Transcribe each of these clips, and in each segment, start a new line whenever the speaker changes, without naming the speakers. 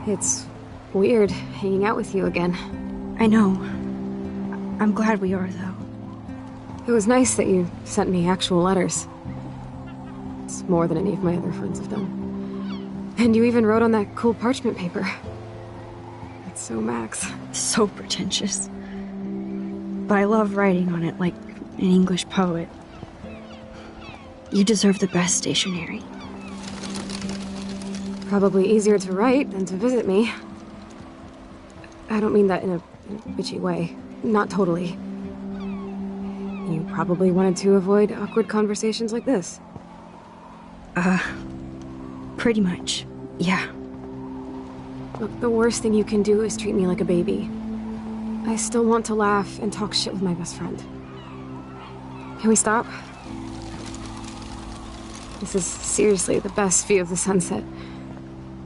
It's weird hanging out with you again.
I know. I'm glad we are, though.
It was nice that you sent me actual letters. It's more than any of my other friends have done. And you even wrote on that cool parchment paper. It's so Max.
So pretentious. But I love writing on it like an English poet. You deserve the best stationery.
Probably easier to write than to visit me. I don't mean that in a bitchy way. Not totally. You probably wanted to avoid awkward conversations like this.
Pretty much. Yeah.
Look, the worst thing you can do is treat me like a baby. I still want to laugh and talk shit with my best friend. Can we stop? This is seriously the best view of the sunset.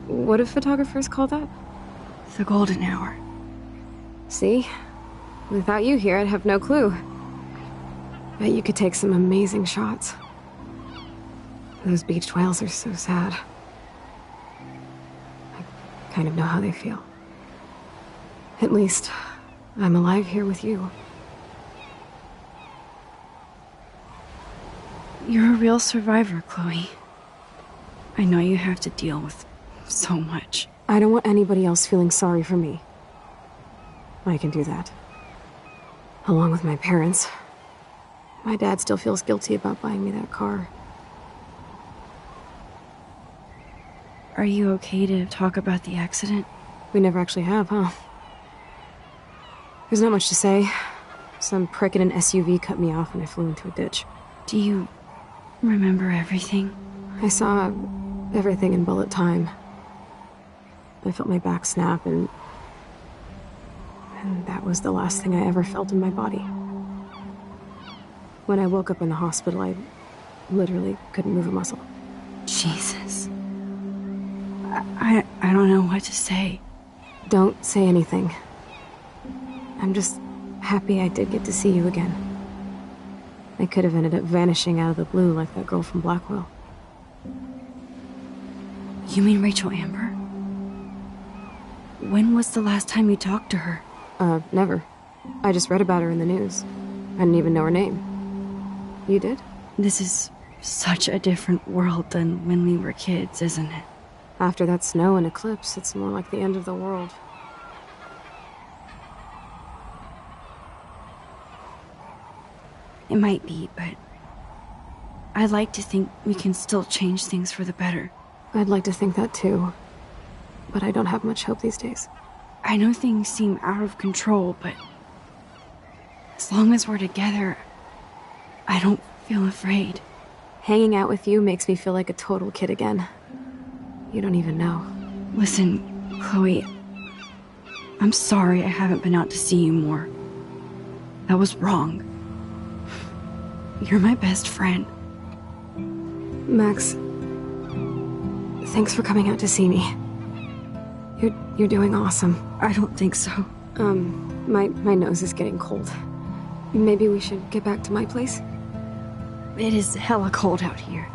What do photographers call that?
The golden hour.
See? Without you here, I'd have no clue. Bet you could take some amazing shots. Those beached whales are so sad. I kind of know how they feel. At least, I'm alive here with you.
You're a real survivor, Chloe. I know you have to deal with so much.
I don't want anybody else feeling sorry for me. I can do that. Along with my parents. My dad still feels guilty about buying me that car.
Are you okay to talk about the accident?
We never actually have, huh? There's not much to say. Some prick in an SUV cut me off and I flew into a ditch.
Do you remember everything?
I saw everything in bullet time. I felt my back snap and that was the last thing I ever felt in my body. When I woke up in the hospital, I literally couldn't move a muscle.
Jesus. I don't know what to say.
Don't say anything. I'm just happy I did get to see you again. I could have ended up vanishing out of the blue like that girl from Blackwell.
You mean Rachel Amber? When was the last time you talked to her?
Never. I just read about her in the news. I didn't even know her name. You did?
This is such a different world than when we were kids, isn't it?
After that snow and eclipse, it's more like the end of the world.
It might be, but I'd like to think we can still change things for the better.
I'd like to think that too. But I don't have much hope these days.
I know things seem out of control, but as long as we're together, I don't feel afraid.
Hanging out with you makes me feel like a total kid again. You don't even know.
Listen, Chloe, I'm sorry I haven't been out to see you more. That was wrong. You're my best friend.
Max, thanks for coming out to see me. You're doing awesome.
I don't think so.
My nose is getting cold. Maybe we should get back to my place?
It is hella cold out here.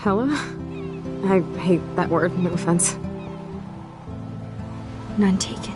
Hella? I hate that word, no offense.
None taken.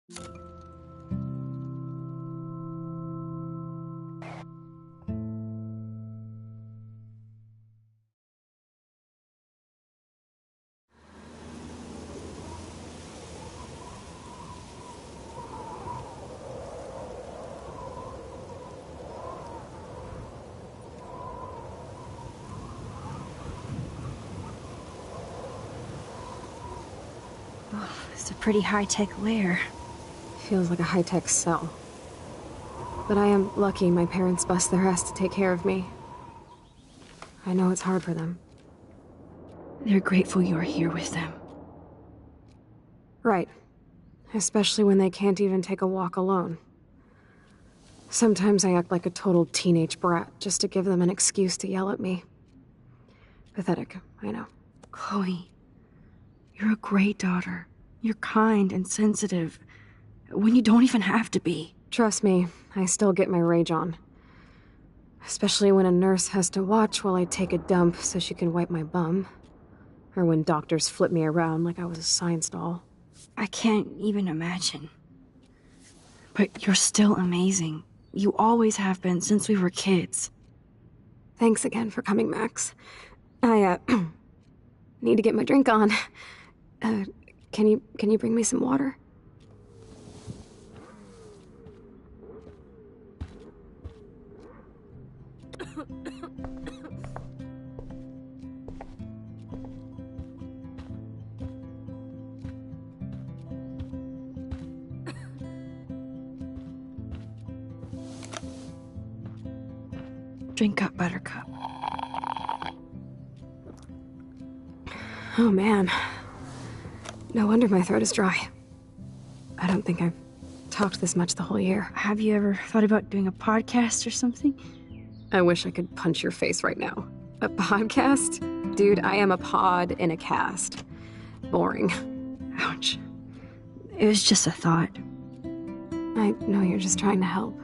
It's a pretty high-tech lair.
Feels like a high-tech cell. But I am lucky my parents bust their ass to take care of me. I know it's hard for them.
They're grateful you're here with them.
Right. Especially when they can't even take a walk alone. Sometimes I act like a total teenage brat just to give them an excuse to yell at me. Pathetic, I know.
Chloe, you're a great daughter. You're kind and sensitive, when you don't even have to be.
Trust me, I still get my rage on. Especially when a nurse has to watch while I take a dump so she can wipe my bum. Or when doctors flip me around like I was a science doll.
I can't even imagine. But you're still amazing. You always have been since we were kids.
Thanks again for coming, Max. I, need to get my drink on. Can you bring me some water?
Drink up, Buttercup.
Oh man. No wonder my throat is dry. I don't think I've talked this much the whole year.
Have you ever thought about doing a podcast or something?
I wish I could punch your face right now. A podcast? Dude, I am a pod in a cast. Boring.
Ouch. It was just a thought.
I know you're just trying to help.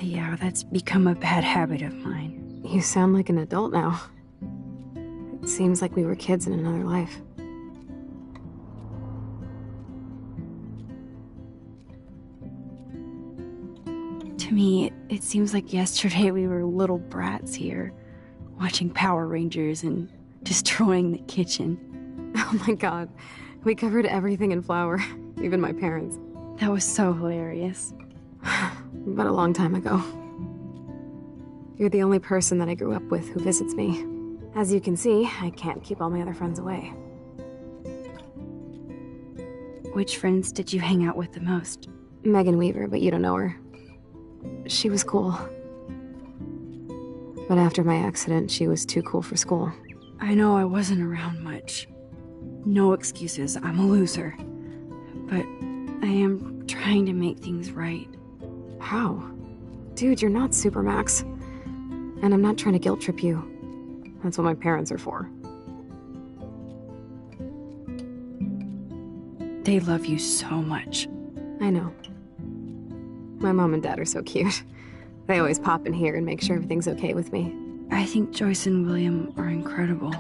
Yeah, that's become a bad habit of mine.
You sound like an adult now. It seems like we were kids in another life.
To me, it seems like yesterday we were little brats here, watching Power Rangers and destroying the kitchen.
Oh my god. We covered everything in flour. Even my parents.
That was so hilarious.
But a long time ago. You're the only person that I grew up with who visits me. As you can see, I can't keep all my other friends away.
Which friends did you hang out with the most?
Megan Weaver, but you don't know her. She was cool. But after my accident, she was too cool for school.
I know I wasn't around much. No excuses, I'm a loser. But I am trying to make things right.
How? Dude, you're not Supermax. And I'm not trying to guilt trip you. That's what my parents are for.
They love you so much.
I know. My mom and dad are so cute. They always pop in here and make sure everything's okay with me.
I think Joyce and William are incredible.